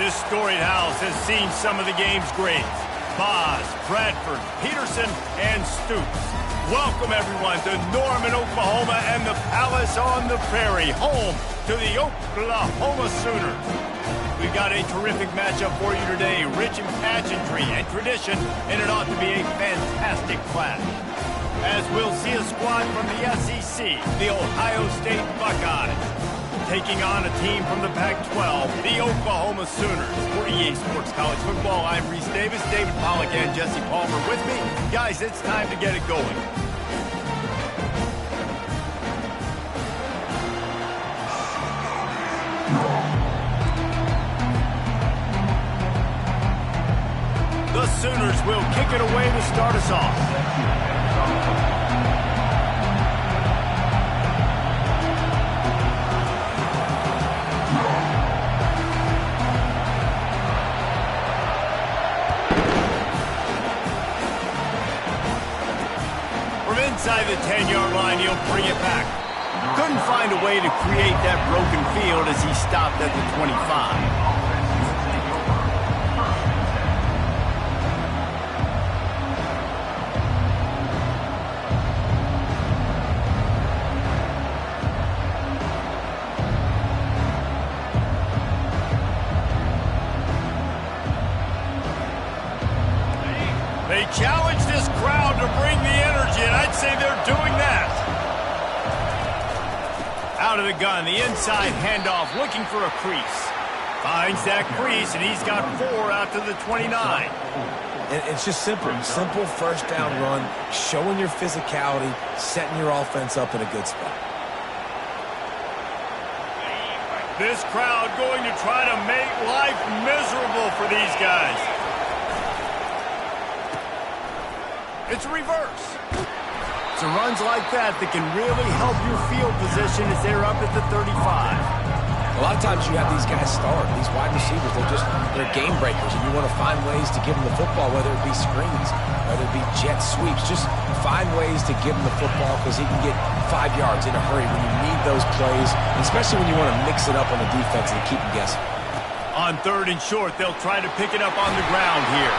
This storied house has seen some of the game's greats. Boz, Bradford, Peterson, and Stoops. Welcome, everyone, to Norman, Oklahoma, and the Palace on the Prairie, home to the Oklahoma Sooners. We've got a terrific matchup for you today, rich in pageantry and tradition, and it ought to be a fantastic clash. As we'll see a squad from the SEC, the Ohio State Buckeyes, taking on a team from the Pac-12, the Oklahoma Sooners. For EA Sports College Football, I'm Reese Davis, David Pollack, and Jesse Palmer with me. Guys, it's time to get it going. The Sooners will kick it away to start us off. Inside the 10-yard line, he'll bring it back. Couldn't find a way to create that broken field as he stopped at the 25. They challenge this crowd to bring the energy, and I'd say they're doing that. Out of the gun, the inside handoff, looking for a crease. Finds that crease, and he's got 4 out to the 29. It's just simple. Simple first down run, showing your physicality, setting your offense up in a good spot. This crowd going to try to make life miserable for these guys. It's a reverse. It's runs like that can really help your field position as they're up at the 35. A lot of times you have these guys start, these wide receivers, they're game breakers, and you want to find ways to give them the football, whether it be screens, whether it be jet sweeps. Just find ways to give him the football because he can get 5 yards in a hurry when you need those plays, especially when you want to mix it up on the defense and keep them guessing. On 3rd and short, they'll try to pick it up on the ground here.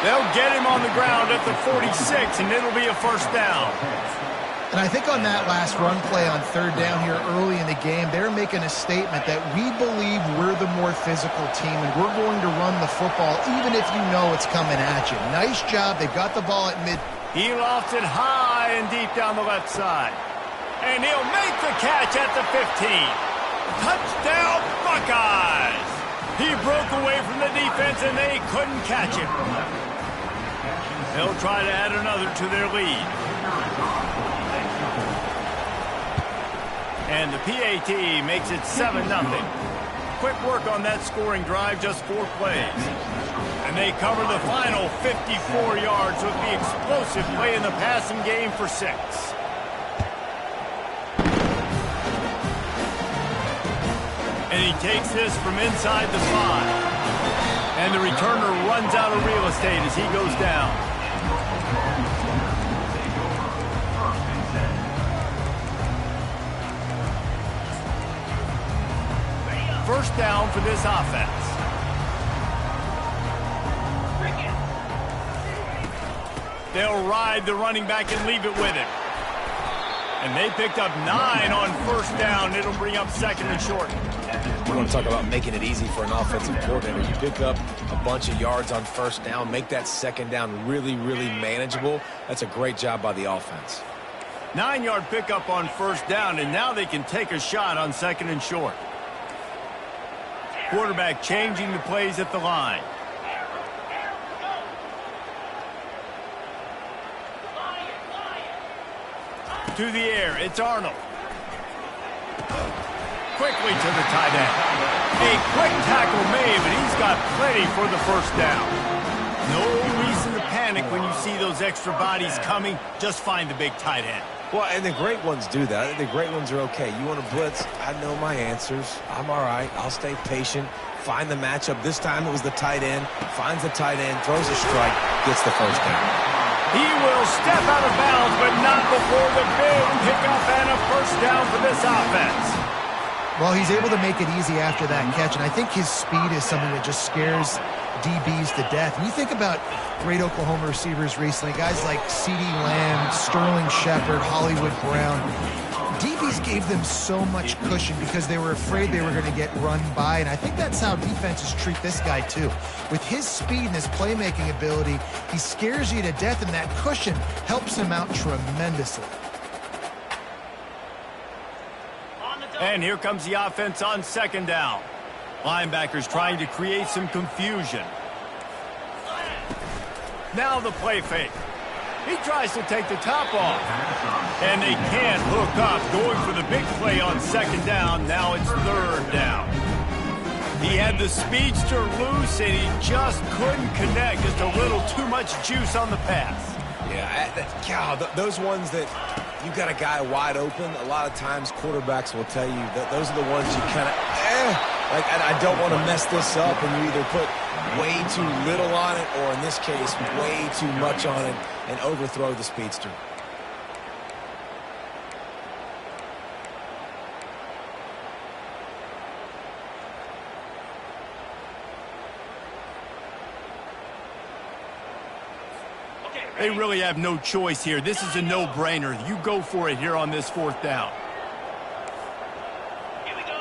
They'll get him on the ground at the 46, and it'll be a first down. And I think on that last run play on 3rd down here early in the game, they're making a statement that we believe we're the more physical team, and we're going to run the football even if you know it's coming at you. Nice job. They've got the ball at mid. He lofts it high and deep down the left side. And he'll make the catch at the 15. Touchdown, Buckeyes! He broke away from the defense, and they couldn't catch him. They'll try to add another to their lead. And the PAT makes it 7-0. Quick work on that scoring drive, just 4 plays. And they cover the final 54 yards with the explosive play in the passing game for 6. And he takes this from inside the 5. And the returner runs out of real estate as he goes down. First down for this offense. They'll ride the running back and leave it with him. And they picked up 9 on first down. It'll bring up 2nd and short. You want to talk about making it easy for an offensive coordinator. You pick up a bunch of yards on first down, make that 2nd down really, really manageable. That's a great job by the offense. 9-yard pickup on first down, and now they can take a shot on 2nd and short. Quarterback changing the plays at the line. To the air, it's Arnold. Quickly to the tight end. A quick tackle made, but he's got plenty for the first down. No reason to panic when you see those extra bodies coming. Just find the big tight end. Well, and the great ones do that. The great ones are okay. You want to blitz? I know my answers. I'm all right. I'll stay patient. Find the matchup. This time it was the tight end. Finds the tight end, throws a strike, gets the first down. He will step out of bounds, but not before the big pickup and a first down for this offense. Well, he's able to make it easy after that catch, and I think his speed is something that just scares DBs to death. When you think about great Oklahoma receivers recently, guys like CeeDee Lamb, Sterling Shepard, Hollywood Brown, DBs gave them so much cushion because they were afraid they were going to get run by, and I think that's how defenses treat this guy too. With his speed and his playmaking ability, he scares you to death, and that cushion helps him out tremendously. And here comes the offense on second down. Linebackers trying to create some confusion. Now the play fake. He tries to take the top off. And they can't hook up, going for the big play on second down. Now it's third down. He had the speedster loose, and he just couldn't connect. Just a little too much juice on the pass. Yeah, those ones that you got a guy wide open, a lot of times quarterbacks will tell you that those are the ones you kind of, like, I don't want to mess this up, and you either put way too little on it, or in this case, way too much on it, and overthrow the speedster. They really have no choice here. This is a no-brainer. You go for it here on this fourth down. Here we go.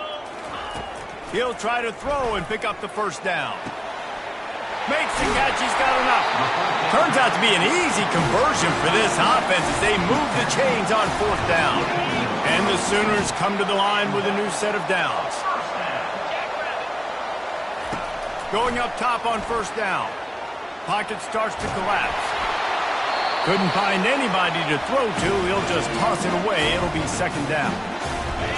He'll try to throw and pick up the first down. Makes the catch. He's got enough. Turns out to be an easy conversion for this offense as they move the chains on fourth down. And the Sooners come to the line with a new set of downs. Going up top on first down. Pocket starts to collapse. Couldn't find anybody to throw to. He'll just toss it away. It'll be second down.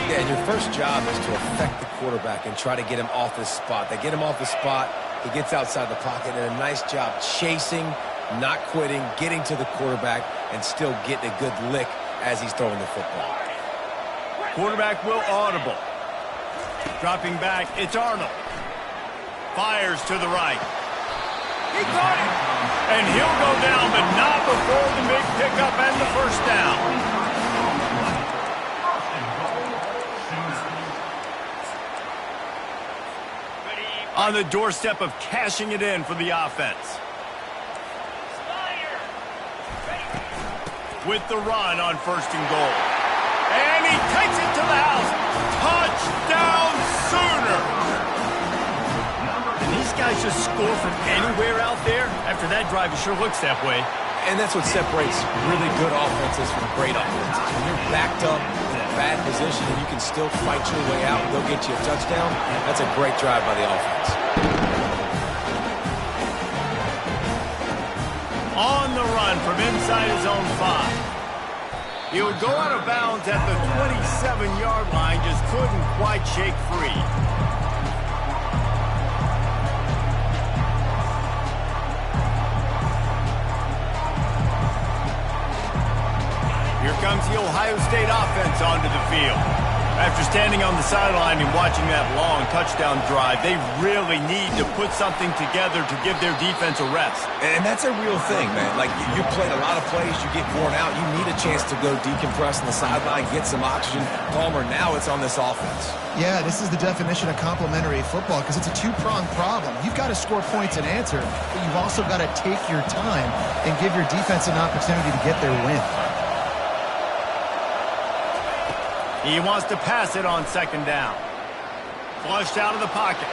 Yeah, and your first job is to affect the quarterback and try to get him off his spot. They get him off his spot. He gets outside the pocket, and a nice job chasing, not quitting, getting to the quarterback, and still getting a good lick as he's throwing the football. Quarterback will audible. Dropping back, it's Arnold. Fires to the right. He caught it. And he'll go down, but not before the big pickup and the first down. On the doorstep of cashing it in for the offense. With the run on first and goal. And he takes it to the house. Touchdown Sooner! These guys just score from anywhere out there. After that drive, it sure looks that way. And that's what separates really good offenses from great offenses. When you're backed up in a bad position and you can still fight your way out and go get you a touchdown, that's a great drive by the offense. On the run from inside his own 5. He would go out of bounds at the 27-yard line, just couldn't quite shake free. Here comes the Ohio State offense onto the field. After standing on the sideline and watching that long touchdown drive, they really need to put something together to give their defense a rest. And that's a real thing, man. Like, you played a lot of plays, you get worn out, you need a chance to go decompress on the sideline, get some oxygen. Palmer, now it's on this offense. Yeah, this is the definition of complementary football because it's a two-pronged problem. You've got to score points and answer, but you've also got to take your time and give your defense an opportunity to get their win. He wants to pass it on second down. Flushed out of the pocket.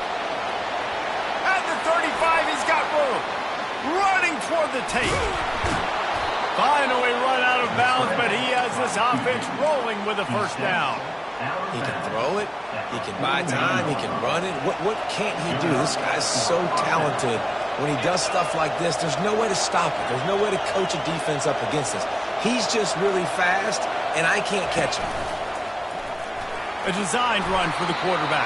At the 35, he's got room. Running toward the tape. Finally run out of bounds, but he has this offense rolling with a first down. He can throw it. He can buy time. He can run it. What can't he do? This guy's so talented. When he does stuff like this, there's no way to stop it. There's no way to coach a defense up against this. He's just really fast, and I can't catch him. A designed run for the quarterback.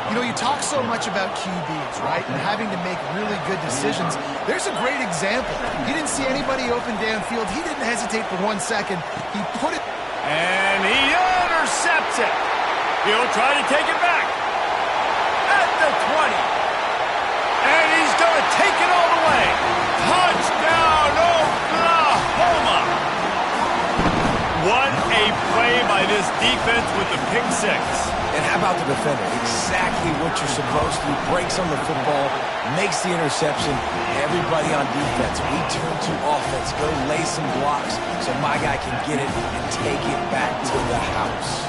You know, you talk so much about QBs, right, and having to make really good decisions. There's a great example. He didn't see anybody open downfield. He didn't hesitate for 1 second. He put it... And he intercepts it. He'll try to take it back. At the 20. And he's going to take it all the way. Touchdown, Oklahoma! What a play by this defense with the pick six. And how about the defender? Exactly what you're supposed to. Breaks on the football, makes the interception. Everybody on defense, we turn to offense. Go lay some blocks so my guy can get it and take it back to the house.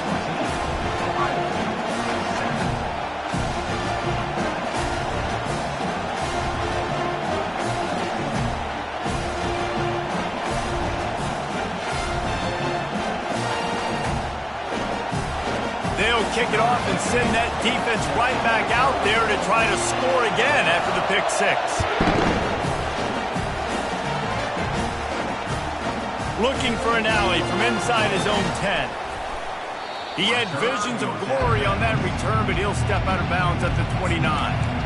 They'll kick it off and send that defense right back out there to try to score again after the pick six. Looking for an alley from inside his own 10. He had visions of glory on that return, but he'll step out of bounds at the 29.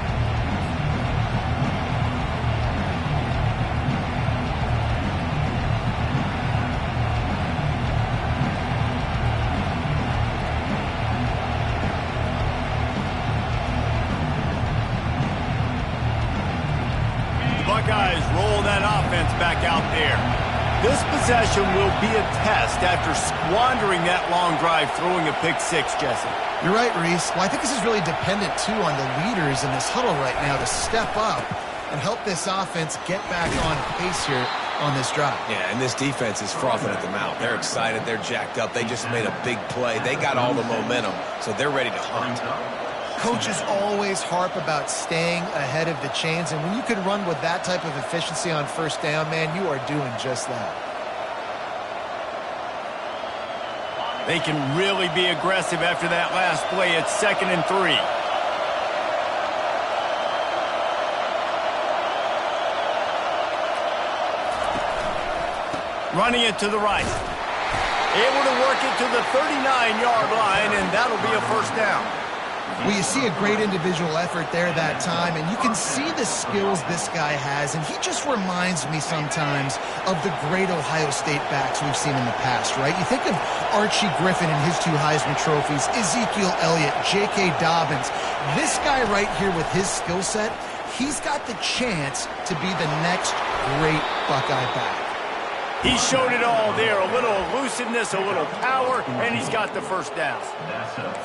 Buckeyes roll that offense back out there. This possession will be a test after squandering that long drive throwing a pick six, Jesse. You're right, Reese. Well, I think this is really dependent, too, on the leaders in this huddle right now to step up and help this offense get back on pace here on this drive. Yeah, and this defense is frothing at the mouth. They're excited. They're jacked up. They just made a big play. They got all the momentum, so they're ready to hunt. Coaches always harp about staying ahead of the chains, and when you can run with that type of efficiency on first down, man, you are doing just that. They can really be aggressive after that last play. It's 2nd and 3. Running it to the right. Able to work it to the 39-yard line, and that'll be a first down. Well, you see a great individual effort there that time, and you can see the skills this guy has, and he just reminds me sometimes of the great Ohio State backs we've seen in the past, right? You think of Archie Griffin and his 2 Heisman trophies, Ezekiel Elliott, J.K. Dobbins. This guy right here with his skill set, he's got the chance to be the next great Buckeye back. He showed it all there, a little elusiveness, a little power, and he's got the first down.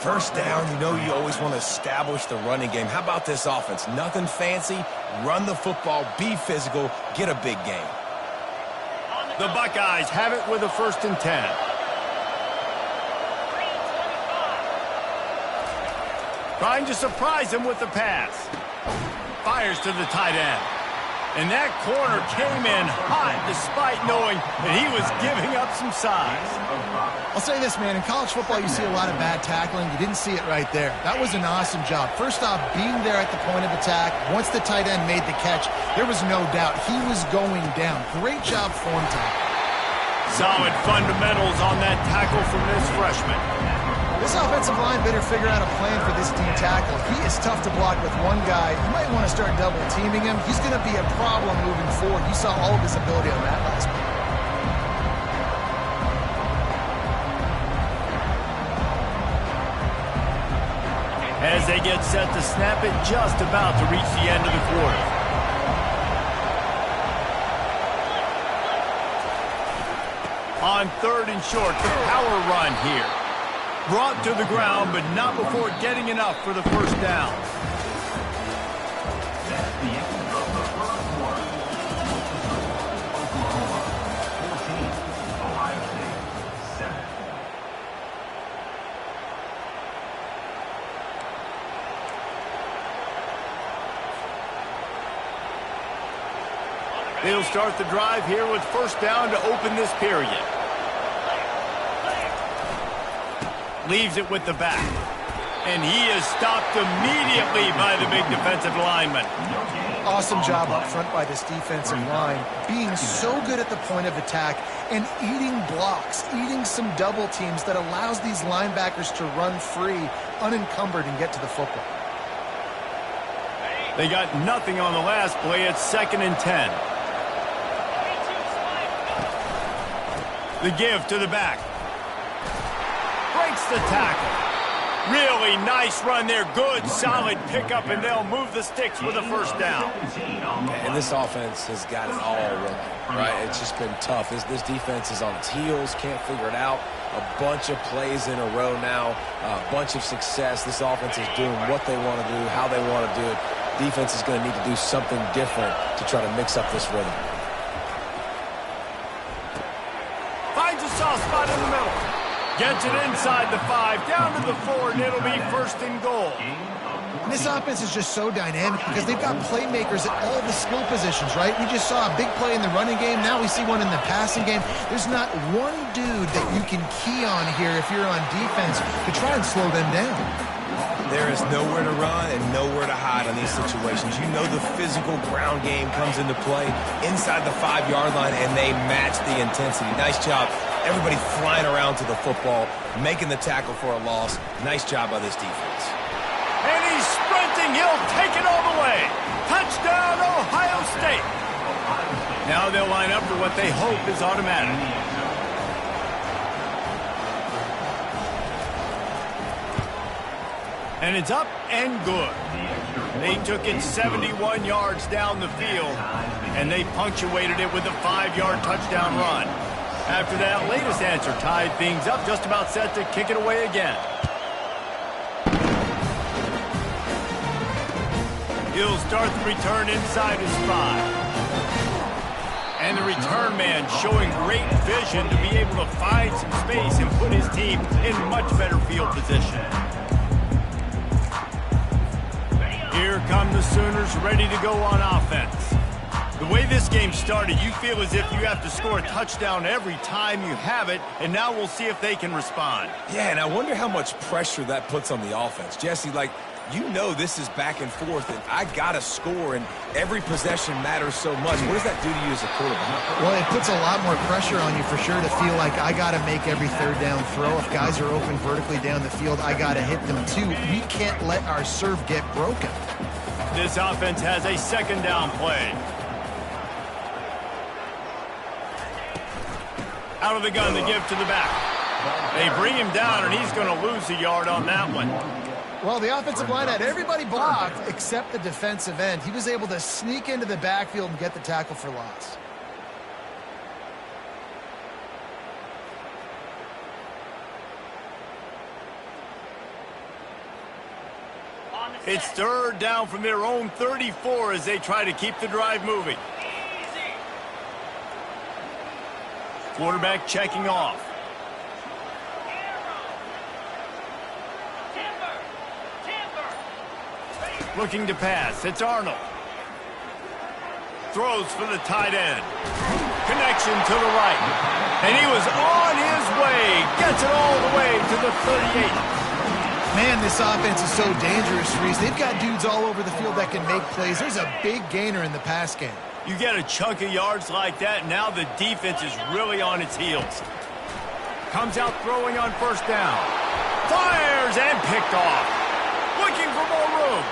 First down, you know you always want to establish the running game. How about this offense? Nothing fancy. Run the football, be physical, get a big game. The Buckeyes have it with a 1st and 10. Trying to surprise him with the pass. Fires to the tight end. And that corner came in hot despite knowing that he was giving up some size. I'll say this, man. In college football, you see a lot of bad tackling. You didn't see it right there. That was an awesome job. First off, being there at the point of attack. Once the tight end made the catch, there was no doubt he was going down. Great job form tackle. Solid fundamentals on that tackle from this freshman. This offensive line better figure out a plan for this D tackle. He is tough to block with one guy. You might want to start double teaming him. He's going to be a problem moving forward. You saw all of his ability on that last play. As they get set to snap it, just about to reach the end of the quarter. On 3rd and short, the power run here. Brought to the ground, but not before getting enough for the first down. That's the end of the first quarter. Oklahoma 14, Ohio State 7. They'll start the drive here with first down to open this period. Leaves it with the back. And he is stopped immediately by the big defensive lineman. Awesome job up front by this defensive line, being so good at the point of attack and eating blocks, eating some double teams that allows these linebackers to run free, unencumbered, and get to the football. They got nothing on the last play. It's 2nd and 10. The give to the back. Breaks the tackle. Really nice run there. Good, solid pickup, and they'll move the sticks with a first down. And this offense has got it all wrong, right? It's just been tough. This defense is on its heels, can't figure it out. a bunch of plays in a row now, a bunch of success. This offense is doing what they want to do, how they want to do it. Defense is going to need to do something different to try to mix up this rhythm. Finds a soft spot in the middle. Gets it inside the 5, down to the 4, and it'll be 1st and goal. This offense is just so dynamic because they've got playmakers at all the skill positions, right? We just saw a big play in the running game. Now we see one in the passing game. There's not one dude that you can key on here if you're on defense to try and slow them down. There is nowhere to run and nowhere to hide on these situations. You know the physical ground game comes into play inside the 5-yard line, and they match the intensity. Nice job. Everybody flying around to the football, making the tackle for a loss. Nice job by this defense. And he's sprinting. He'll take it all the way. Touchdown, Ohio State. Now they'll line up for what they hope is automatic. And it's up and good. They took it 71 yards down the field, and they punctuated it with a 5-yard touchdown run. After that latest answer tied things up, just about set to kick it away again. He'll start the return inside his 5. And the return man showing great vision to be able to find some space and put his team in much better field position. Here come the Sooners ready to go on offense. The way this game started, you feel as if you have to score a touchdown every time you have it, and now we'll see if they can respond. Yeah, and I wonder how much pressure that puts on the offense. Jesse, like, you know this is back and forth, and I got to score, and every possession matters so much. What does that do to you as a quarterback? Well, it puts a lot more pressure on you for sure to feel like I got to make every 3rd down throw. If guys are open vertically down the field, I got to hit them too. We can't let our serve get broken. This offense has a 2nd down play. Out of the gun, the give to the back. They bring him down, and he's going to lose a yard on that one. Well, the offensive line had everybody blocked except the defensive end. He was able to sneak into the backfield and get the tackle for loss. It's 3rd down from their own 34 as they try to keep the drive moving. Quarterback checking off. Looking to pass. It's Arnold. Throws for the tight end. Connection to the right. And he was on his way. Gets it all the way to the 38. Man, this offense is so dangerous, Reese. They've got dudes all over the field that can make plays. There's a big gainer in the pass game. You get a chunk of yards like that, now the defense is really on its heels. Comes out throwing on 1st down. Fires and picked off. Looking for more room.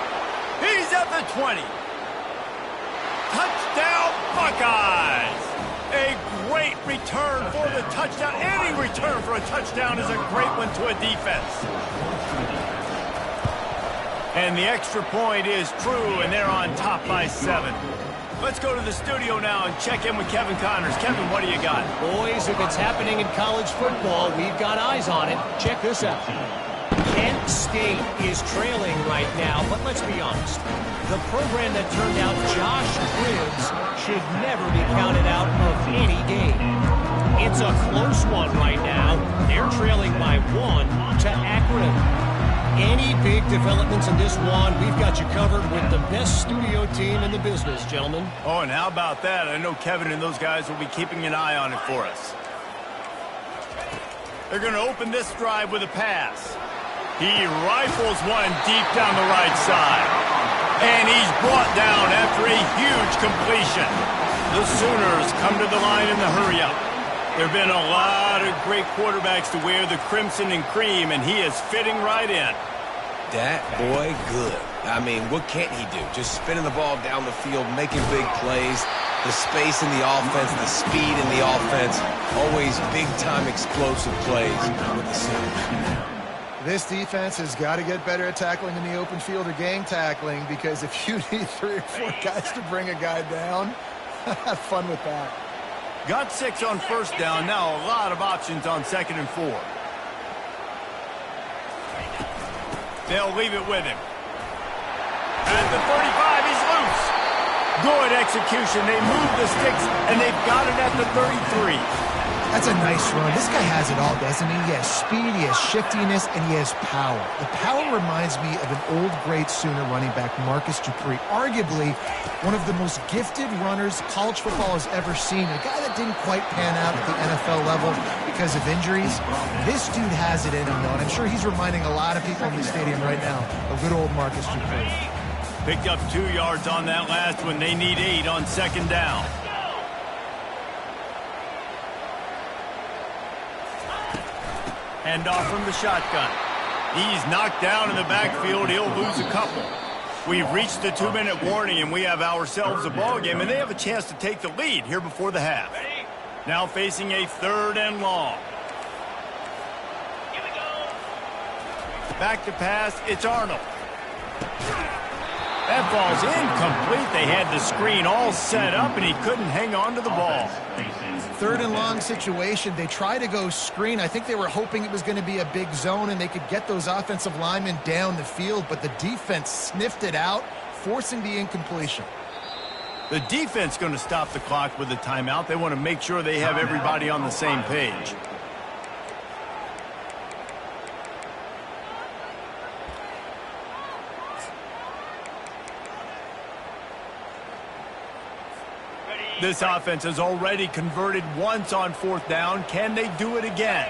He's at the 20. Touchdown, Buckeyes! A great return for the touchdown. Any return for a touchdown is a great one to a defense. And the extra point is true, and they're on top by 7. Let's go to the studio now and check in with Kevin Connors. Kevin, what do you got? Boys, if it's happening in college football, we've got eyes on it. Check this out. Kent State is trailing right now, but let's be honest. The program that turned out Josh Cribbs should never be counted out of any game. It's a close one right now. They're trailing by 1 to Akron. Any big developments in this one, we've got you covered with the best studio team in the business, gentlemen. Oh, and how about that? I know Kevin and those guys will be keeping an eye on it for us. They're going to open this drive with a pass. He rifles one deep down the right side. And he's brought down after a huge completion. The Sooners come to the line in the hurry-up. There have been a lot of great quarterbacks to wear the crimson and cream, and he is fitting right in. That boy good. I mean, what can't he do? Just spinning the ball down the field, making big plays. The space in the offense, the speed in the offense. Always big-time explosive plays with the Sooners. This defense has got to get better at tackling in the open field or gang tackling, because if you need 3 or 4 guys to bring a guy down, have fun with that. Got 6 on 1st down. Now a lot of options on 2nd and 4. They'll leave it with him. At the 35, he's loose. Good execution. They move the sticks, and they've got it at the 33. That's a nice run. This guy has it all, doesn't he? He has speed, he has shiftiness, and he has power. The power reminds me of an old great Sooner running back, Marcus Dupree. Arguably one of the most gifted runners college football has ever seen. A guy that didn't quite pan out at the NFL level because of injuries. This dude has it in him, though, and I'm sure he's reminding a lot of people in the stadium right now of good old Marcus Dupree. Picked up 2 yards on that last one. They need 8 on second down. Hand off from the shotgun. He's knocked down in the backfield. He'll lose a couple. We've reached the 2-minute warning, and we have ourselves a ball game, and they have a chance to take the lead here before the half. Now facing a 3rd and long. Back to pass. It's Arnold. That ball's incomplete. They had the screen all set up, and he couldn't hang on to the ball. 3rd and long situation. They try to go screen. I think they were hoping it was going to be a big zone and they could get those offensive linemen down the field, but the defense sniffed it out, forcing the incompletion. The defense going to stop the clock with a timeout. They want to make sure they have everybody on the same page. This offense has already converted once on 4th down. Can they do it again?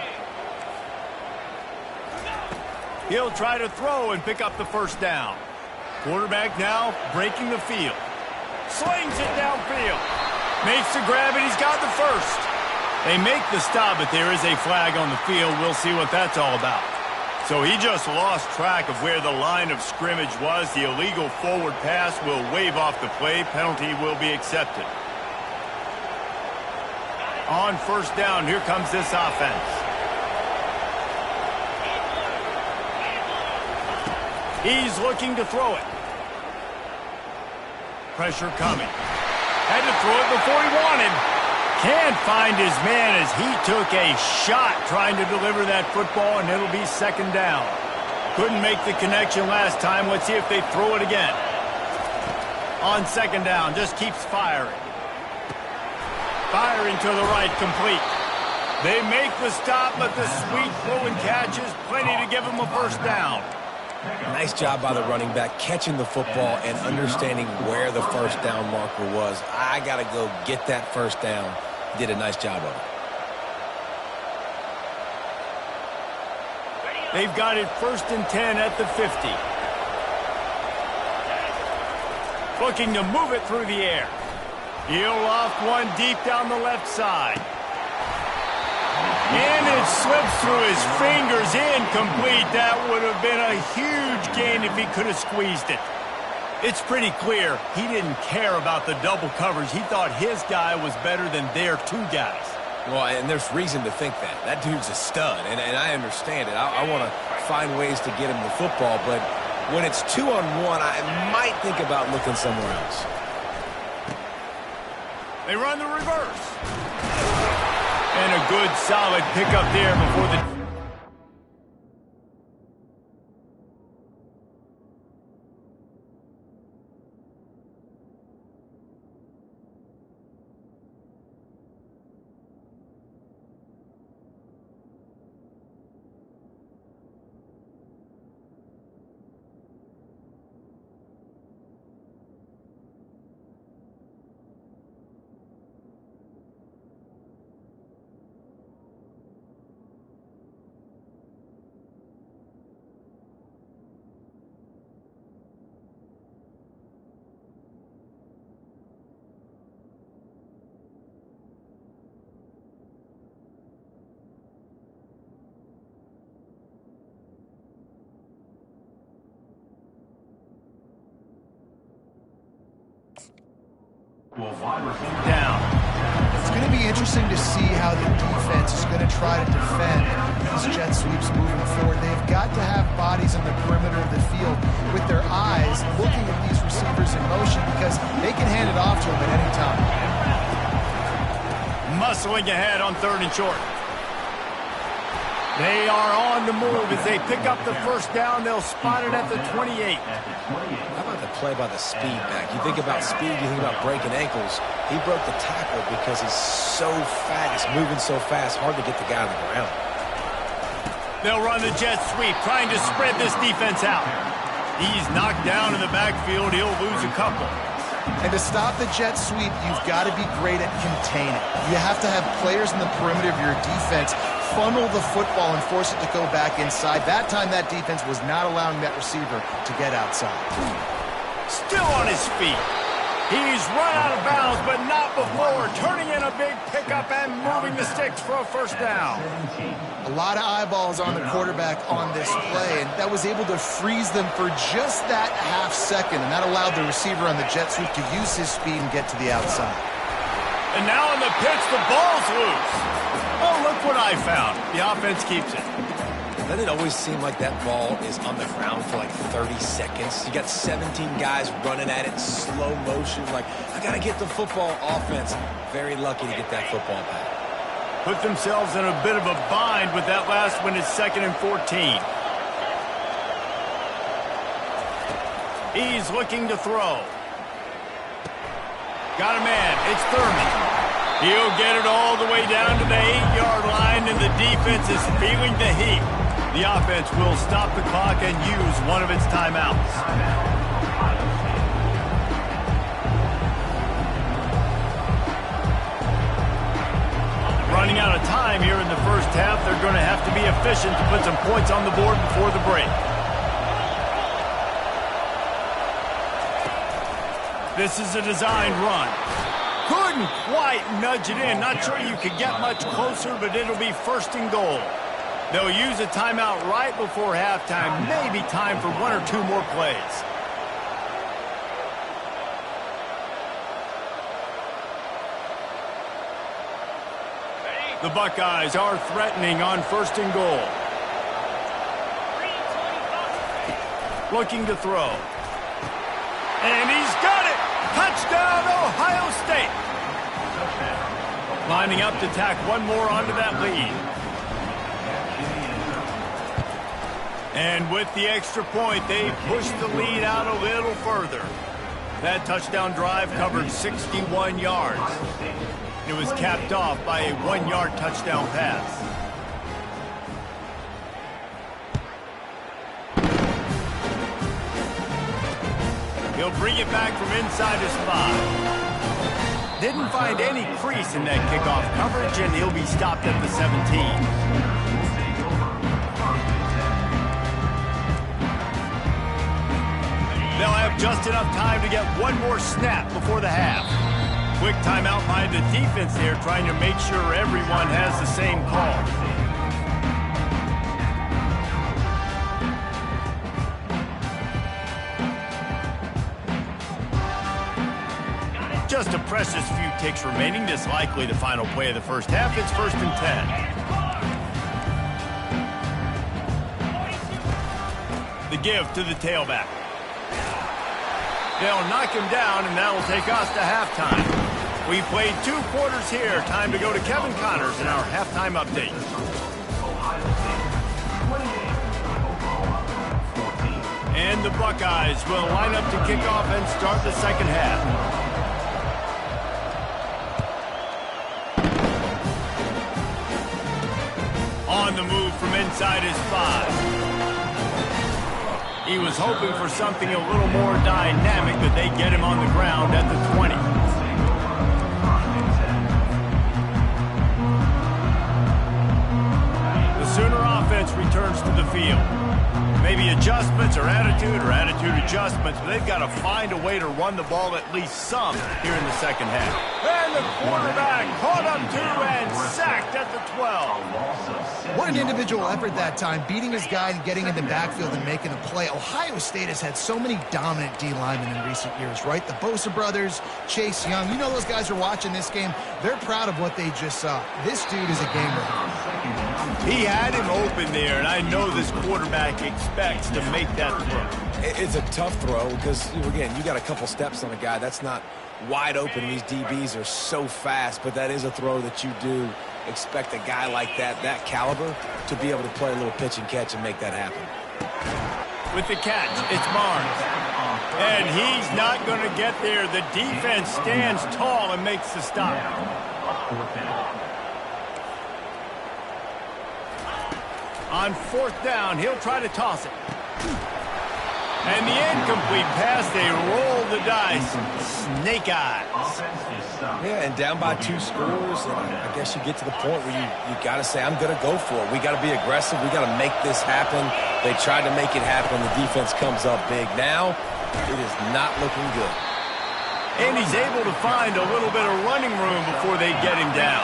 He'll try to throw and pick up the 1st down. Quarterback now breaking the field. Slings it downfield. Makes the grab, and he's got the 1st. They make the stop, but there is a flag on the field. We'll see what that's all about. So he just lost track of where the line of scrimmage was. The illegal forward pass will wave off the play. Penalty will be accepted. On 1st down, here comes this offense. He's looking to throw it. Pressure coming. Had to throw it before he wanted. Can't find his man as he took a shot trying to deliver that football, and it'll be 2nd down. Couldn't make the connection last time. Let's see if they throw it again. On 2nd down, just keeps firing. Firing to the right, complete. They make the stop, but the sweet throw and catch is plenty to give them a 1st down. Nice job by the running back, catching the football and understanding where the 1st down marker was. I got to go get that 1st down. Did a nice job of it. They've got it 1st and 10 at the 50. Looking to move it through the air. He'll loft one deep down the left side. And it slips through his fingers, incomplete. That would have been a huge gain if he could have squeezed it. It's pretty clear he didn't care about the double coverage. He thought his guy was better than their 2 guys. Well, and there's reason to think that. That dude's a stud, and I understand it. I want to find ways to get him the football, but when it's 2-on-1, I might think about looking somewhere else. They run the reverse. And a good, solid pickup there before the... Down. It's going to be interesting to see how the defense is going to try to defend these jet sweeps moving forward. They've got to have bodies on the perimeter of the field with their eyes looking at these receivers in motion because they can hand it off to them at any time. Muscling ahead on 3rd and short. They are on the move. As they pick up the first down, they'll spot it at the 28. How about the play by the speed back? You think about speed, you think about breaking ankles. He broke the tackle because he's so fast, moving so fast, hard to get the guy on the ground. They'll run the jet sweep, trying to spread this defense out. He's knocked down in the backfield. He'll lose a couple. And to stop the jet sweep, you've got to be great at containing. You have to have players in the perimeter of your defense funnel the football and force it to go back inside. That time, that defense was not allowing that receiver to get outside. Still on his feet. He's run out of bounds, but not before. Turning in a big pickup and moving the sticks for a first down. A lot of eyeballs on the quarterback on this play, and that was able to freeze them for just that half second, and that allowed the receiver on the jet sweep to use his speed and get to the outside. And now on the pitch, the ball's loose. Oh, look what I found. The offense keeps it. Doesn't it always seem like that ball is on the ground for like 30 seconds? You got 17 guys running at it, slow motion, like, I got to get the football. Offense, very lucky to get that football back. Put themselves in a bit of a bind with that last one. It's 2nd and 14. He's looking to throw. Got a man. It's Thurman. He'll get it all the way down to the 8-yard line, and the defense is feeling the heat. The offense will stop the clock and use one of its timeouts. Running out of time here in the first half. They're going to have to be efficient to put some points on the board before the break. This is a designed run. Couldn't quite nudge it in. Not sure you could get much closer, but it'll be 1st and goal. They'll use a timeout right before halftime. Maybe time for 1 or 2 more plays. The Buckeyes are threatening on 1st and goal. Looking to throw. And he's got it! Touchdown, Ohio State! Lining up to tack one more onto that lead. And with the extra point, they pushed the lead out a little further. That touchdown drive covered 61 yards. It was capped off by a 1-yard touchdown pass. He'll bring it back from inside his 5. Didn't find any crease in that kickoff coverage, and he'll be stopped at the 17. They'll have just enough time to get one more snap before the half. Quick timeout by the defense there, trying to make sure everyone has the same call. Just a precious few ticks remaining. This likely the final play of the first half. It's 1st and 10. The give to the tailback. They'll knock him down, and that will take us to halftime. We played 2 quarters here. Time to go to Kevin Connors in our halftime update. And the Buckeyes will line up to kick off and start the second half. On the move from inside his 5. He was hoping for something a little more dynamic, but they get him on the ground at the 20. The Sooner offense returns to the field. Maybe adjustments or attitude adjustments, but they've got to find a way to run the ball at least some here in the second half. And the quarterback caught up to and sacked at the 12. What an individual effort that time, beating his guy and getting in the backfield and making a play. Ohio State has had so many dominant D linemen in recent years, right? The Bosa brothers, Chase Young. You know those guys are watching this game. They're proud of what they just saw. This dude is a gamer. He had him open there, and I know this quarterback expects to make that throw. It's a tough throw because, again, you got a couple steps on a guy. That's not wide open. These DBs are so fast, but that is a throw that you do expect a guy like that caliber, to be able to play a little pitch and catch and make that happen. With the catch, it's Barnes. And he's not going to get there. The defense stands tall and makes the stop. On fourth down, he'll try to toss it. And the incomplete pass, they roll the dice. Snake eyes. Yeah, and down by 2 scores, and I guess you get to the point where you got to say, I'm going to go for it. We got to be aggressive. We got to make this happen. They tried to make it happen. The defense comes up big. Now, it is not looking good. And he's able to find a little bit of running room before they get him down.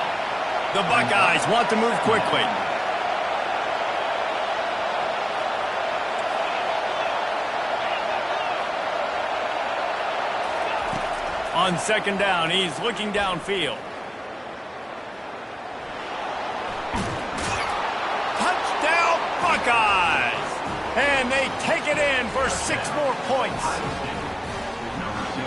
The Buckeyes want to move quickly. On second down, he's looking downfield. Touchdown, Buckeyes! And they take it in for 6 more points.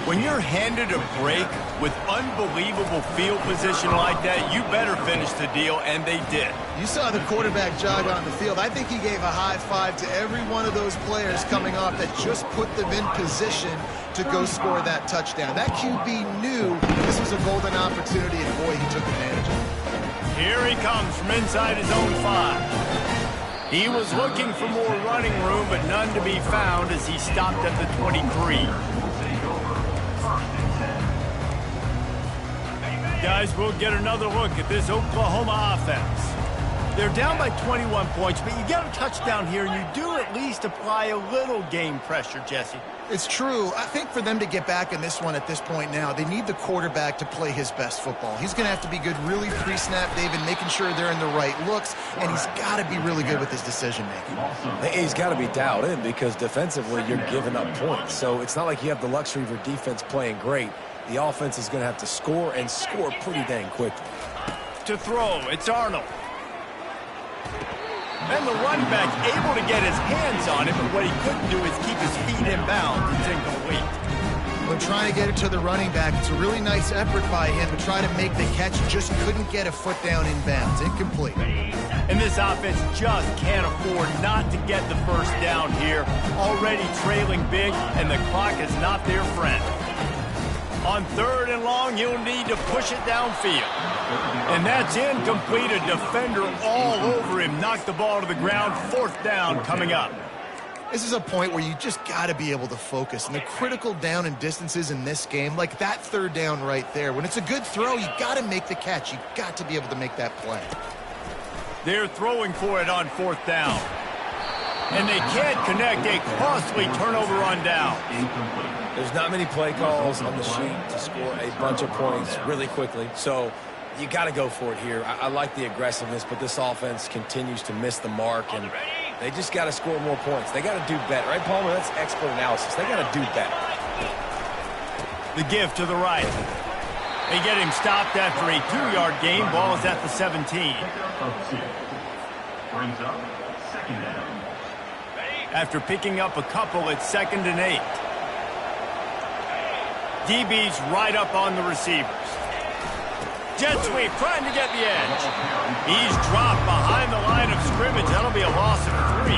When you're handed a break with unbelievable field position like that, you better finish the deal, and they did. You saw the quarterback jog on the field. I think he gave a high five to every one of those players coming off that just put them in position to go score that touchdown. That QB knew this was a golden opportunity, and boy, he took advantage of it. Here he comes from inside his own 5. He was looking for more running room, but none to be found as he stopped at the 23. Guys, we'll get another look at this Oklahoma offense. They're down by 21 points, but you get a touchdown here, and you do at least apply a little game pressure, Jesse. It's true. I think for them to get back in this one at this point now, they need the quarterback to play his best football. He's going to have to be good really pre-snap, David, making sure they're in the right looks, and he's got to be really good with his decision-making. He's got to be dialed in because defensively you're giving up points. So it's not like you have the luxury of your defense playing great. The offense is going to have to score and score pretty dang quickly. To throw, it's Arnold. And the running back able to get his hands on it, but what he couldn't do is keep his feet in bounds. It's incomplete. When trying to get it to the running back, it's a really nice effort by him to try to make the catch. Just couldn't get a foot down in bounds. Incomplete. And this offense just can't afford not to get the first down here. Already trailing big, and the clock is not their friend. On third and long, you'll need to push it downfield. And that's incomplete. A defender all over him. Knocked the ball to the ground. Fourth down coming up. This is a point where you just got to be able to focus. And the critical down and distances in this game, like that third down right there, when it's a good throw, you got to make the catch. You got to be able to make that play. They're throwing for it on fourth down. And they can't connect. A costly turnover on down. There's not many play calls on the sheet to score a bunch of points really quickly. So you got to go for it here. I like the aggressiveness, but this offense continues to miss the mark, and they just got to score more points. They got to do better. Right, Palmer? That's expert analysis. They got to do better. The give to the right. They get him stopped after a 2-yard gain. Ball is at the 17. Brings up second down. After picking up a couple, it's 2nd and 8. DB's right up on the receivers. Jet sweep trying to get the edge. He's dropped behind the line of scrimmage. That'll be a loss of 3.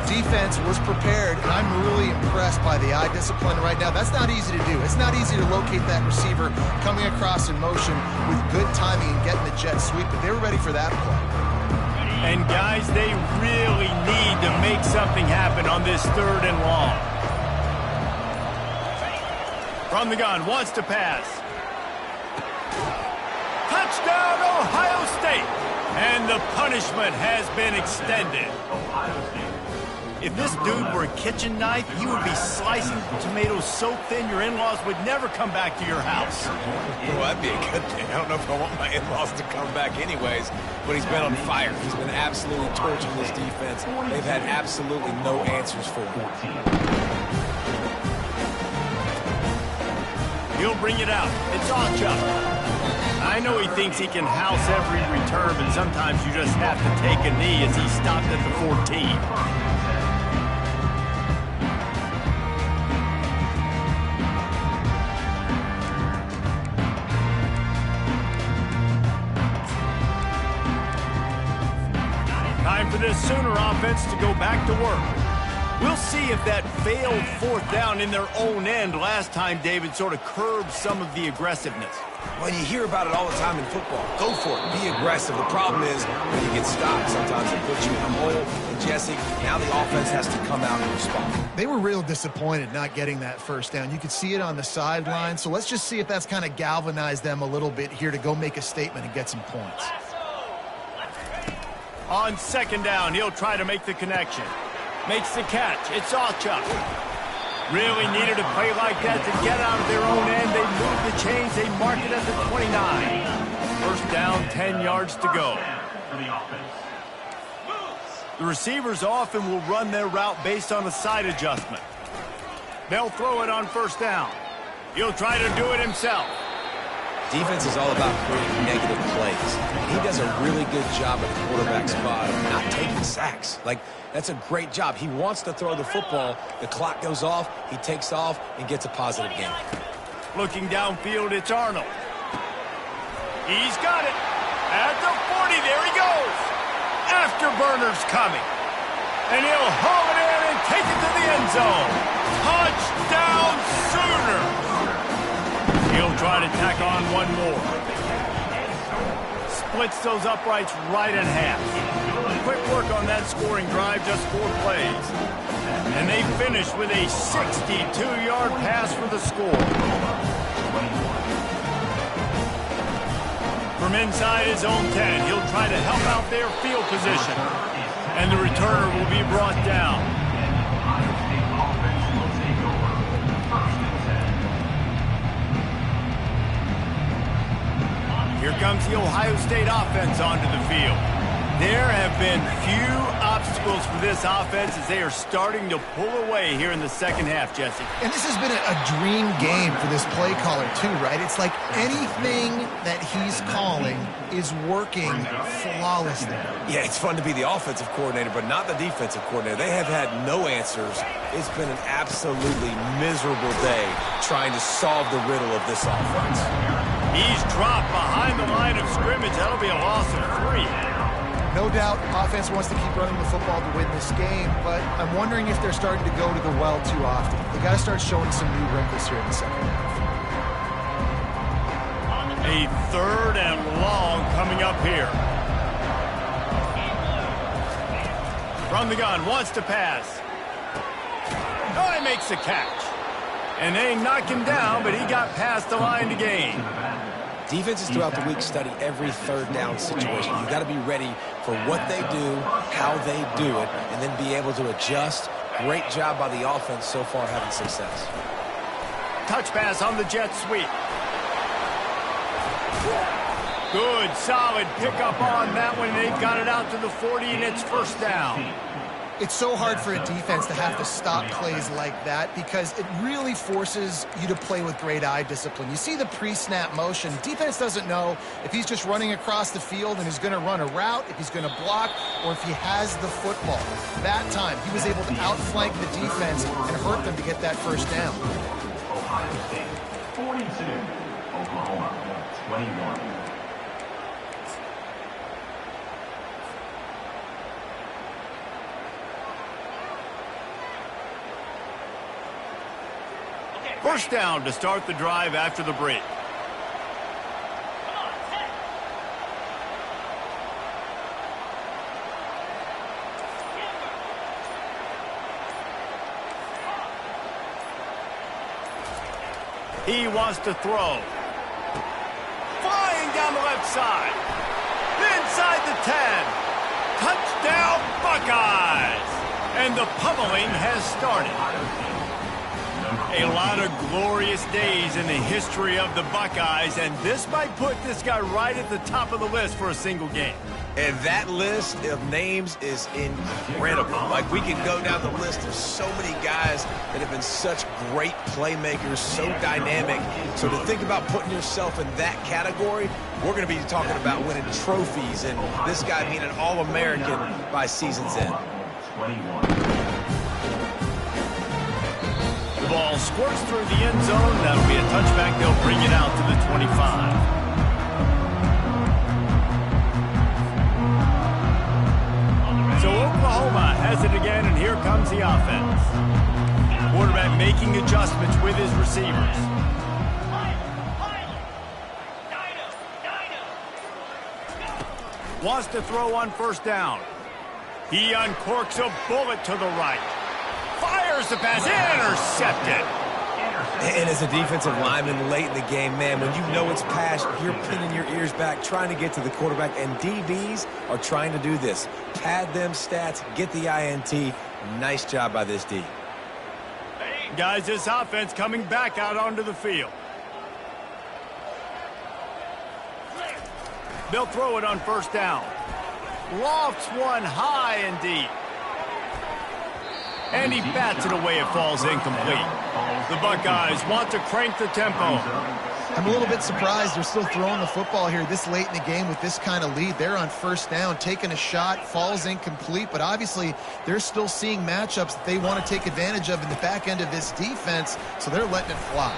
Defense was prepared, and I'm really impressed by the eye discipline right now. That's not easy to do. It's not easy to locate that receiver coming across in motion with good timing and getting the jet sweep, but they were ready for that play. And guys, they really need to make something happen on this third and long. From the gun, wants to pass. Touchdown, Ohio State! And the punishment has been extended. If this dude were a kitchen knife, he would be slicing tomatoes so thin your in-laws would never come back to your house. Well, that'd be a good thing. I don't know if I want my in-laws to come back anyways, but he's been on fire. He's been absolutely torching this defense. They've had absolutely no answers for him. He'll bring it out. It's Achuk. I know he thinks he can house every return, but sometimes you just have to take a knee as he stopped at the 14. this Sooner offense to go back to work. We'll see if that failed fourth down in their own end last time, David, sort of curbed some of the aggressiveness. When you hear about it all the time in football, go for it. Be aggressive. The problem is when you get stopped, sometimes it puts you in a hole. And, Jesse, now the offense has to come out and respond. They were real disappointed not getting that first down. You could see it on the sideline. So let's just see if that's kind of galvanized them a little bit here to go make a statement and get some points. On second down, he'll try to make the connection. Makes the catch. It's Alchuk. Really needed a play like that to get out of their own end. They move the chains. They mark it at the 29. First down, 10 yards to go. The receivers often will run their route based on a side adjustment. They'll throw it on first down. He'll try to do it himself. Defense is all about creating negative plays. He does a really good job at the quarterback spot of not taking sacks. Like, that's a great job. He wants to throw the football. The clock goes off. He takes off and gets a positive gain. Looking downfield, it's Arnold. He's got it. At the 40, there he goes. Afterburner's coming. And he'll haul it in and take it to the end zone. Touchdown, Sooner. He'll try to tack on one more. Splits those uprights right in half. Quick work on that scoring drive, just 4 plays. And they finish with a 62-yard pass for the score. From inside his own 10, he'll try to help out their field position. And the returner will be brought down. Here comes the Ohio State offense onto the field. There have been few obstacles for this offense as they are starting to pull away here in the second half, Jesse. And this has been a dream game for this play caller too, right? It's like anything that he's calling is working flawlessly. Yeah, it's fun to be the offensive coordinator, but not the defensive coordinator. They have had no answers. It's been an absolutely miserable day trying to solve the riddle of this offense. He's dropped behind the line of scrimmage. That'll be a loss of 3. No doubt, offense wants to keep running the football to win this game, but I'm wondering if they're starting to go to the well too often. They got to start showing some new wrinkles here in the second half. A third and long coming up here. From the gun, wants to pass. Oh, he makes the catch. And they knock him down, but he got past the line to gain. Defenses throughout the week study every third down situation. You've got to be ready for what they do, how they do it, and then be able to adjust. Great job by the offense so far having success. Touch pass on the jet sweep. Good, solid pickup on that one. They've got it out to the 40, and it's first down. It's so hard for a defense to have to stop plays like that because it really forces you to play with great eye discipline. You see the pre-snap motion. Defense doesn't know if he's just running across the field and he's going to run a route, if he's going to block, or if he has the football. That time, he was able to outflank the defense and hurt them to get that first down. Ohio State 42, Oklahoma 21. First down to start the drive after the break. He wants to throw. Flying down the left side. Inside the 10. Touchdown, Buckeyes! And the pummeling has started. A lot of glorious days in the history of the Buckeyes, and this might put this guy right at the top of the list for a single game. And that list of names is incredible. Like, we can go down the list of so many guys that have been such great playmakers, so dynamic. So to think about putting yourself in that category, we're going to be talking about winning trophies and this guy being an All-American by season's end. 21. The ball squirts through the end zone. That'll be a touchback. They'll bring it out to the 25. So comes the offense. Quarterback making adjustments with his receivers. Wants to throw on first down. He uncorks a bullet to the right. Fires the pass. Intercepted. And as a defensive lineman late in the game, man, when you know it's past, you're pinning your ears back, trying to get to the quarterback, and DBs are trying to do this. Pad them stats, get the INT. Nice job by this D. Guys, this offense coming back out onto the field. They'll throw it on first down. Lofts one high and deep. And he bats it away. It falls incomplete. The Buckeyes want to crank the tempo. I'm a little bit surprised they're still throwing the football here this late in the game with this kind of lead. They're on first down, taking a shot, falls incomplete, but obviously they're still seeing matchups that they want to take advantage of in the back end of this defense, so they're letting it fly.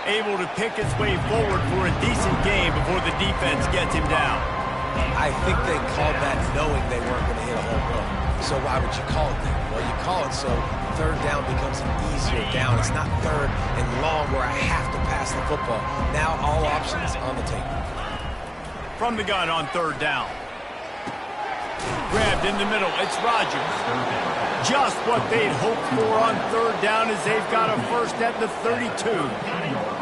Able to pick its way forward for a decent game before the defense gets him down. I think they called that knowing they weren't going to hit a home run. So why would you call it that? Well, you call it so third down becomes an easier down. It's not third and long where I have to pass the football. Now all options on the table. From the gun on third down. Grabbed in the middle. It's Rodgers. Just what they'd hoped for on third down as they've got a first at the 32.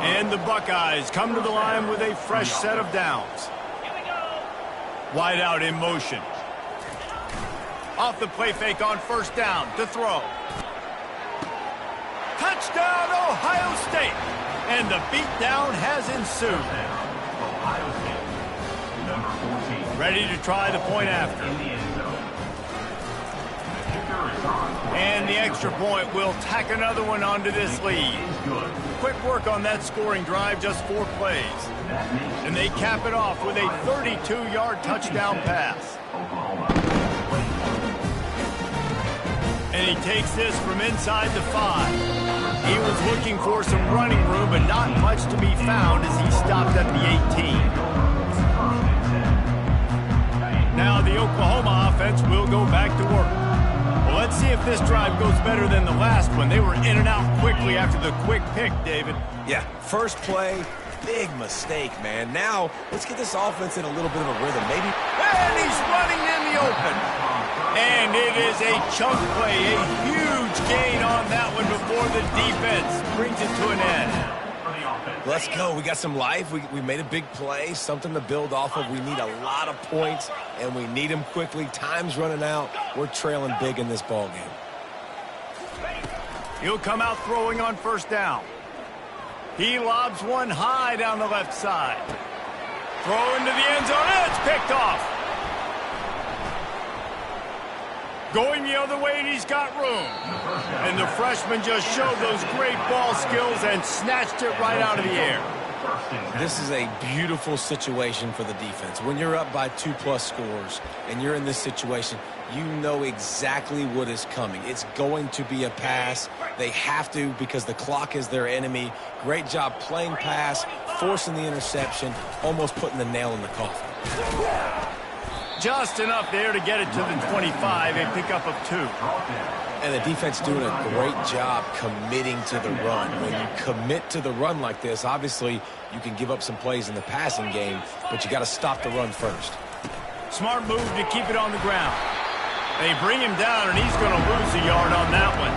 And the Buckeyes come to the line with a fresh set of downs. Wide out in motion. Off the play fake on first down to throw. Touchdown, Ohio State. And the beatdown has ensued. Ohio State, number 14. Ready to try the point after. In the end zone. The kicker is on. And the extra point will tack another one onto this lead. Good. Quick work on that scoring drive, just 4 plays. And they cap it off with a 32-yard touchdown pass. Oklahoma. And he takes this from inside the 5. He was looking for some running room, but not much to be found as he stopped at the 18. Now the Oklahoma offense will go back to work. Well, let's see if this drive goes better than the last one. They were in and out quickly after the quick pick, David. Yeah, first play, big mistake, man. Now, let's get this offense in a little bit of a rhythm, maybe. And he's running in the open. And it is a chunk play, a huge gain on that one before the defense brings it to an end. Let's go. We got some life. We made a big play, something to build off of. We need a lot of points, and we need them quickly. Time's running out. We're trailing big in this ball game. He'll come out throwing on first down. He lobs one high down the left side. Throw into the end zone, and it's picked off. Going the other way, and he's got room. And the freshman just showed those great ball skills and snatched it right out of the air. This is a beautiful situation for the defense. When you're up by 2+ scores and you're in this situation, you know exactly what is coming. It's going to be a pass. They have to because the clock is their enemy. Great job playing pass, forcing the interception, almost putting the nail in the coffin. Just enough there to get it to the 25, a pickup of 2. And the defense doing a great job committing to the run. When you commit to the run like this, obviously you can give up some plays in the passing game, but you got to stop the run first. Smart move to keep it on the ground. They bring him down, and he's going to lose a yard on that one.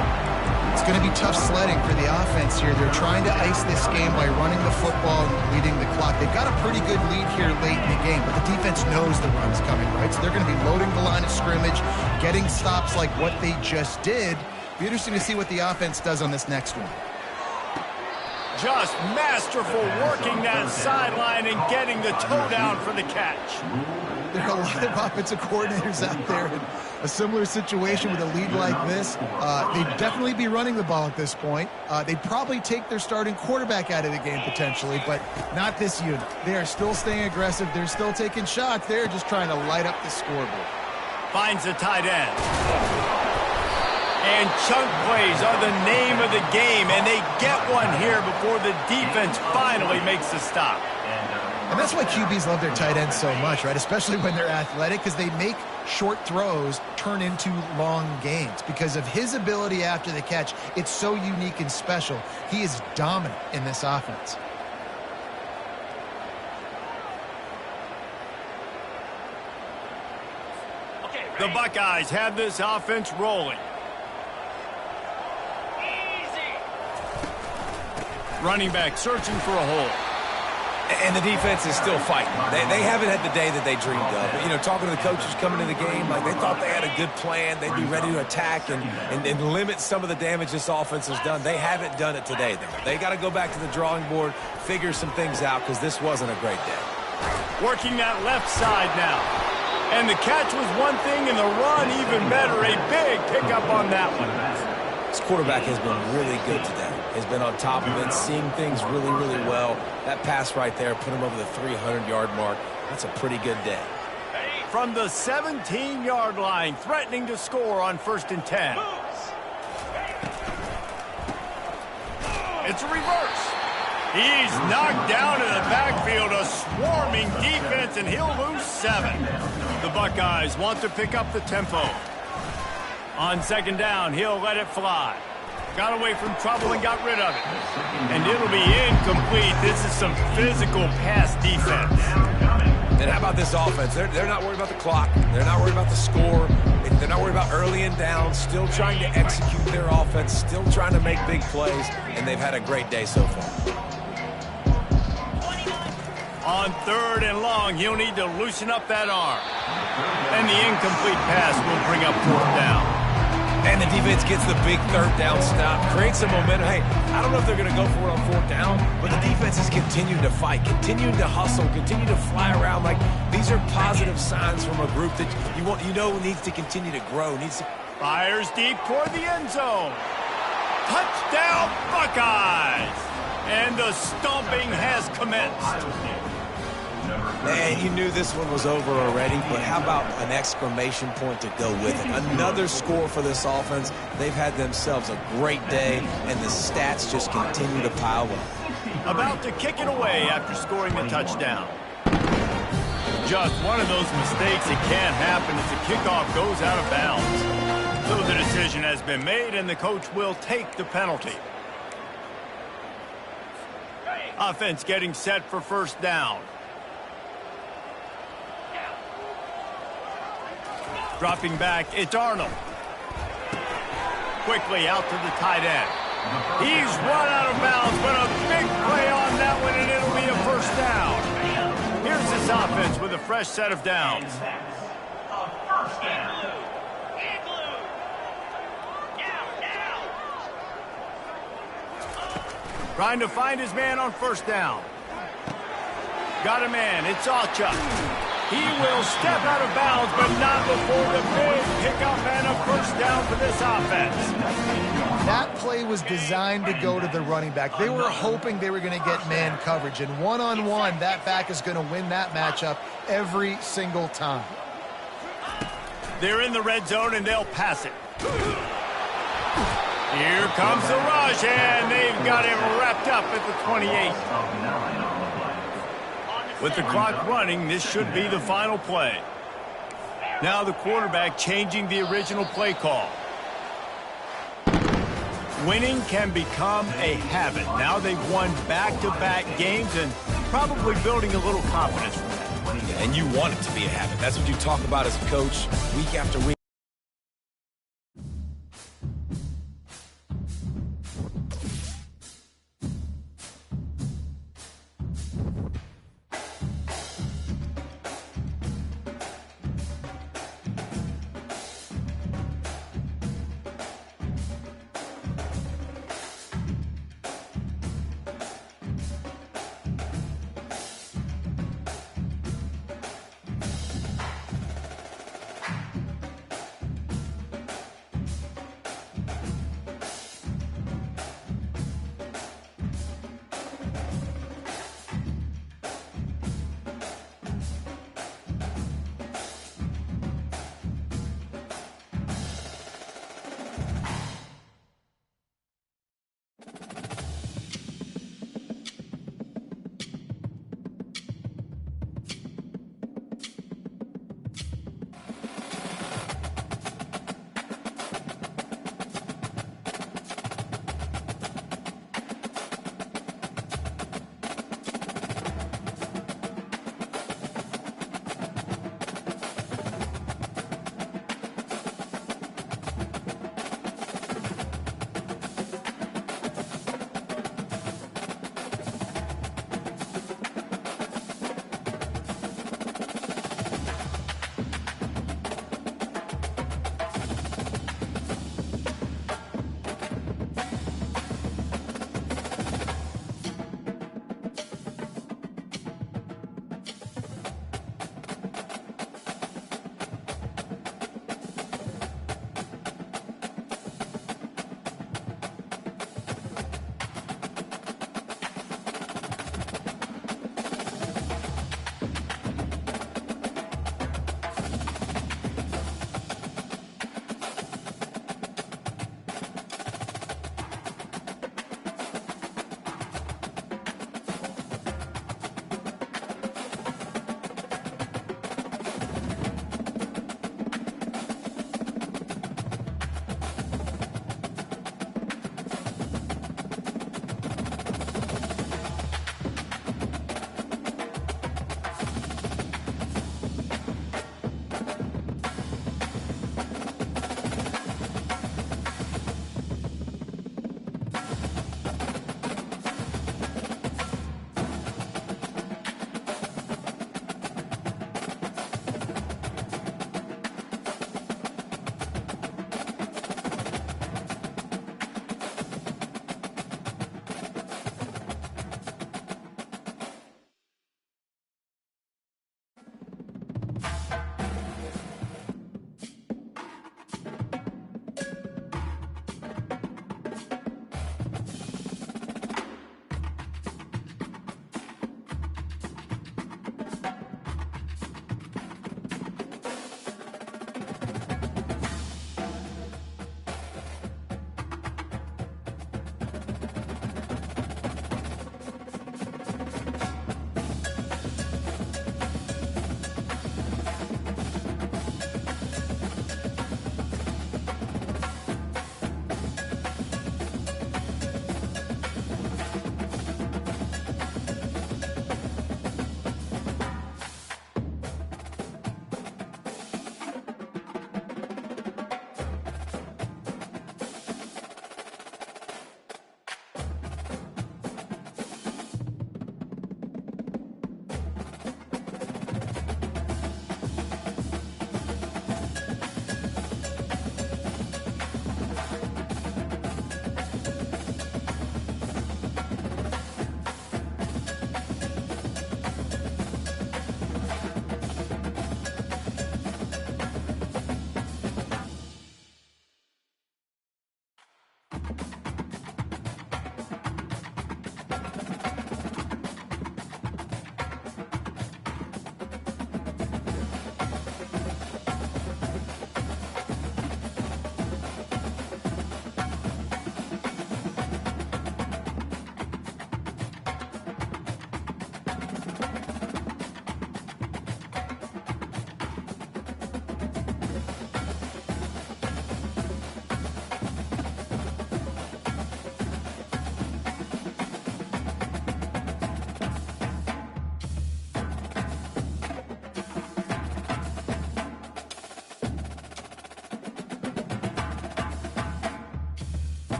It's going to be tough sledding for the offense here. They're trying to ice this game by running the football and leading the clock. They've got a pretty good lead here late in the game, but the defense knows the run's coming, right? So they're going to be loading the line of scrimmage, getting stops like what they just did. Be interesting to see what the offense does on this next one. Just masterful working that sideline and getting the toe down for the catch. There are a lot of offensive coordinators out there in a similar situation with a lead like this. They'd definitely be running the ball at this point. They'd probably take their starting quarterback out of the game potentially, but not this unit. They are still staying aggressive. They're still taking shots. They're just trying to light up the scoreboard. Finds the tight end. And chunk plays are the name of the game, and they get one here before the defense finally makes the stop. And that's why QBs love their tight ends so much, right? Especially when they're athletic, because they make short throws turn into long gains. Because of his ability after the catch, it's so unique and special. He is dominant in this offense. The Buckeyes have this offense rolling. Running back searching for a hole. And the defense is still fighting. They haven't had the day that they dreamed of. But, you know, talking to the coaches coming into the game, like they thought they had a good plan. They'd be ready to attack and limit some of the damage this offense has done. They haven't done it today, though. They got to go back to the drawing board, figure some things out, because this wasn't a great day. Working that left side now. And the catch was one thing, and the run even better. A big pickup on that one. This quarterback has been really good today. Has been on top of it, seeing things really, really well. That pass right there put him over the 300-yard mark. That's a pretty good day. From the 17-yard line, threatening to score on 1st and 10. It's a reverse. He's knocked down in the backfield, a swarming defense, and he'll lose 7. The Buckeyes want to pick up the tempo. On 2nd down, he'll let it fly. Got away from trouble and got rid of it. And it'll be incomplete. This is some physical pass defense. And how about this offense? They're not worried about the clock. They're not worried about the score. They're not worried about early and down. Still trying to execute their offense. Still trying to make big plays. And they've had a great day so far. On 3rd and long, he'll need to loosen up that arm. And the incomplete pass will bring up 4th down. And the defense gets the big 3rd down stop, creates some momentum. Hey, I don't know if they're going to go for it on 4th down, but the defense is continuing to fight, continuing to hustle, continue to fly around. Like, these are positive signs from a group that you know needs to continue to grow. Fires deep toward the end zone. Touchdown, Buckeyes! And the stomping has commenced. And you knew this one was over already, but how about an exclamation point to go with it? Another score for this offense. They've had themselves a great day, and the stats just continue to pile up. About to kick it away after scoring the touchdown. Just one of those mistakes that can't happen as the kickoff goes out of bounds. So the decision has been made, and the coach will take the penalty. Offense getting set for 1st down. Dropping back, it's Arnold. Quickly out to the tight end. He's run out of bounds, but a big play on that one, and it'll be a 1st down. Here's this offense with a fresh set of downs. Trying to find his man on 1st down. Got a man, it's Alchuk. He will step out of bounds, but not before the big pickup and a 1st down for this offense. That play was designed to go to the running back. They were hoping they were going to get man coverage, and one-on-one, that back is going to win that matchup every single time. They're in the red zone, and they'll pass it. Here comes the rush, and they've got him wrapped up at the 28. With the clock running, this should be the final play. Now the quarterback changing the original play call. Winning can become a habit. Now they've won back-to-back games and probably building a little confidence from that. And you want it to be a habit. That's what you talk about as a coach week after week.